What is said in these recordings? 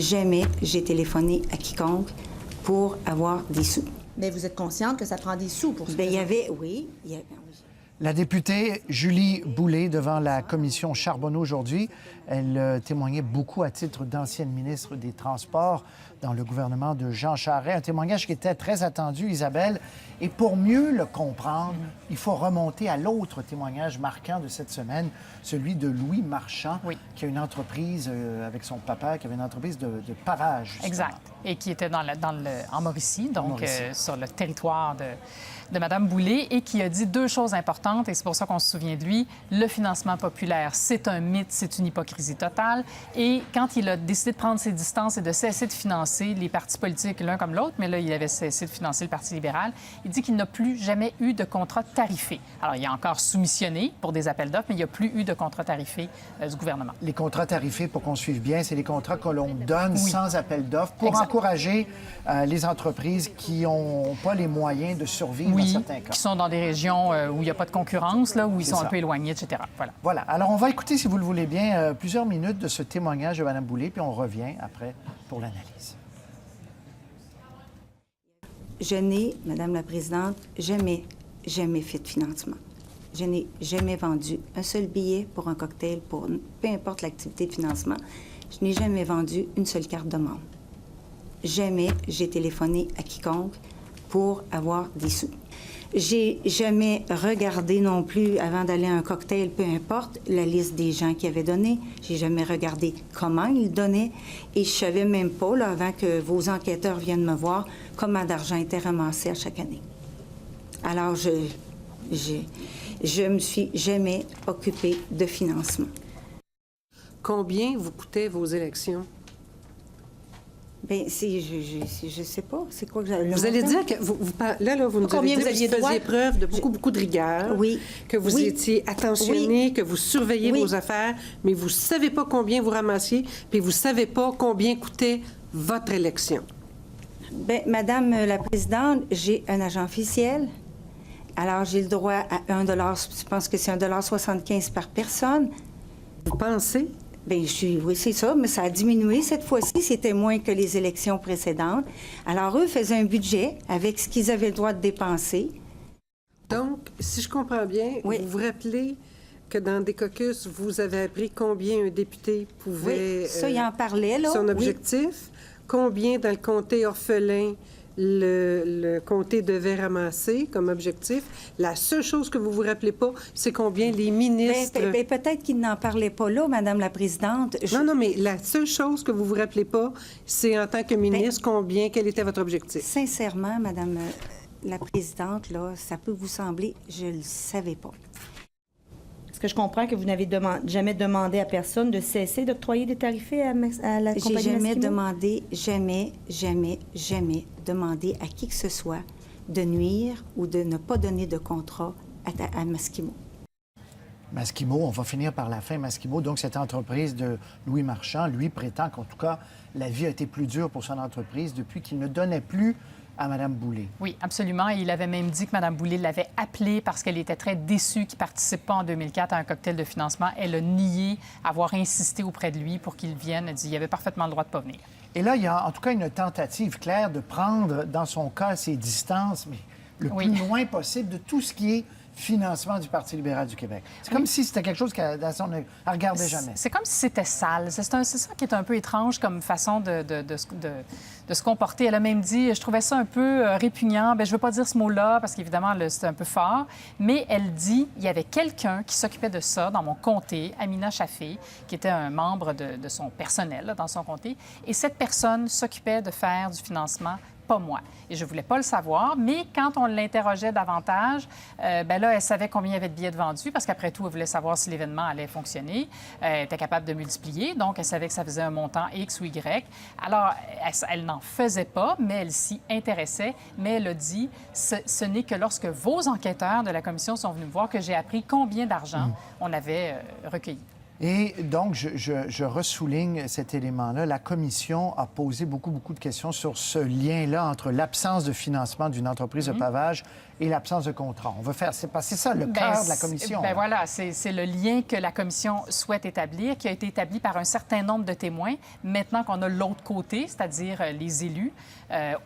jamais j'ai téléphoné à quiconque pour avoir des sous. Mais vous êtes consciente que ça prend des sous pour ça? Bien, il y avait, oui. La députée Julie Boulay devant la commission Charbonneau aujourd'hui, elle témoignait beaucoup à titre d'ancienne ministre des Transports dans le gouvernement de Jean Charest. Un témoignage qui était très attendu, Isabelle. Et pour mieux le comprendre, il faut remonter à l'autre témoignage marquant de cette semaine, celui de Louis Marchand, qui a une entreprise avec son papa, qui avait une entreprise de parage. Justement. Exact. Et qui était en Mauricie, donc sur le territoire de Mme Boulay, et qui a dit deux choses importantes, et c'est pour ça qu'on se souvient de lui. Le financement populaire, c'est un mythe, c'est une hypocrisie totale. Et quand il a décidé de prendre ses distances et de cesser de financer les partis politiques l'un comme l'autre, mais là, il avait cessé de financer le Parti libéral, il dit qu'il n'a plus jamais eu de contrat tarifé. Alors, il a encore soumissionné pour des appels d'offres, mais il n'y a plus eu de contrat tarifé du gouvernement. Les contrats tarifés, pour qu'on suive bien, c'est les contrats que l'on donne sans appel d'offres pour encourager les entreprises qui n'ont pas les moyens de survivre dans certains cas. Qui sont dans des régions où il n'y a pas de concurrence, là, où ils sont un peu éloignés, etc. Voilà. Alors, on va écouter, si vous le voulez bien, plusieurs minutes de ce témoignage de Mme Boulay, puis on revient après pour l'analyse. Je n'ai, Madame la Présidente, jamais fait de financement. Je n'ai jamais vendu un seul billet pour un cocktail, pour peu importe l'activité de financement. Je n'ai jamais vendu une seule carte de membre. Jamais j'ai téléphoné à quiconque pour avoir des sous. J'ai jamais regardé non plus, avant d'aller à un cocktail, peu importe, la liste des gens qui avaient donné. J'ai jamais regardé comment ils donnaient. Et je savais même pas, là, avant que vos enquêteurs viennent me voir, comment d'argent était ramassé à chaque année. Alors, je me suis jamais occupée de financement. Combien vous coûtaient vos élections? Bien, je sais pas. C'est quoi que j'ai... Vous allez dire que vous nous avez dit que vous faisiez preuve de beaucoup de rigueur, que vous étiez attentionné, que vous surveillez vos affaires, mais vous ne savez pas combien vous ramassiez, puis vous ne savez pas combien coûtait votre élection. Bien, Madame la Présidente, j'ai un agent officiel. Alors, j'ai le droit à $1, je pense que c'est $1,75 par personne. Vous pensez? Bien, oui, c'est ça, mais ça a diminué cette fois-ci. C'était moins que les élections précédentes. Alors, eux faisaient un budget avec ce qu'ils avaient le droit de dépenser. Donc, si je comprends bien, vous vous rappelez que dans des caucus, vous avez appris combien un député pouvait... Oui, ça, il en parlait, là. Son objectif. Combien dans le comté orphelin le comté devait ramasser comme objectif. La seule chose que vous vous rappelez pas, c'est combien les ministres... Bien, peut-être qu'ils n'en parlaient pas là, Madame la Présidente. Non, mais la seule chose que vous vous rappelez pas, c'est en tant que ministre, quel était votre objectif? Sincèrement, Madame la Présidente, là, ça peut vous sembler, je le savais pas. Est-ce que je comprends que vous n'avez jamais demandé à personne de cesser d'octroyer des tarifés à la compagnie J'ai jamais Masquimo? demandé, jamais demandé à qui que ce soit de nuire ou de ne pas donner de contrat à Masquimo. Masquimo, on va finir par la fin. Masquimo, donc cette entreprise de Louis Marchand, lui prétend qu'en tout cas, la vie a été plus dure pour son entreprise depuis qu'il ne donnait plus à Mme Boulay. Oui, absolument. Et il avait même dit que Mme Boulay l'avait appelée parce qu'elle était très déçue qu'il ne participe pas en 2004 à un cocktail de financement. Elle a nié avoir insisté auprès de lui pour qu'il vienne. Elle dit qu'il avait parfaitement le droit de ne pas venir. Et là, il y a en tout cas une tentative claire de prendre, dans son cas, ses distances, mais le plus loin possible de tout ce qui est financement du Parti libéral du Québec. C'est comme si c'était quelque chose qu'elle ne regardait jamais. C'est comme si c'était sale. C'est ça qui est un peu étrange comme façon de se comporter. Elle a même dit, je trouvais ça un peu répugnant. Bien, je ne veux pas dire ce mot-là parce qu'évidemment, c'est un peu fort. Mais elle dit, il y avait quelqu'un qui s'occupait de ça dans mon comté, Amina Chaffé, qui était un membre de son personnel là, dans son comté. Et cette personne s'occupait de faire du financement, pas moi. Et je ne voulais pas le savoir, mais quand on l'interrogeait davantage, bien là, elle savait combien il y avait de billets de vendus, parce qu'après tout, elle voulait savoir si l'événement allait fonctionner. Elle était capable de multiplier, donc elle savait que ça faisait un montant X ou Y. Alors, elle n'en faisait pas, mais elle s'y intéressait. Mais elle a dit, ce n'est que lorsque vos enquêteurs de la commission sont venus me voir que j'ai appris combien d'argent on avait recueilli. Et donc, je ressouligne cet élément-là. La Commission a posé beaucoup de questions sur ce lien-là entre l'absence de financement d'une entreprise de pavage et l'absence de contrat. On veut faire... C'est ça le cœur de la Commission. Ben voilà, c'est le lien que la Commission souhaite établir, qui a été établi par un certain nombre de témoins. Maintenant qu'on a l'autre côté, c'est-à-dire les élus,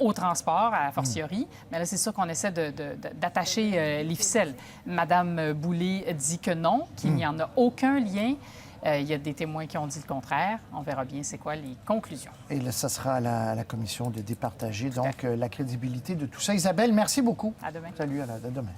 au transport, à fortiori, mais là, c'est sûr qu'on essaie d'attacher les ficelles. Madame Boulay dit que non, qu'il n'y en a aucun lien. Il y a des témoins qui ont dit le contraire. On verra bien c'est quoi les conclusions. Et là, ça sera à la Commission de départager, donc, la crédibilité de tout ça. Isabelle, merci beaucoup. À demain. Salut, à demain.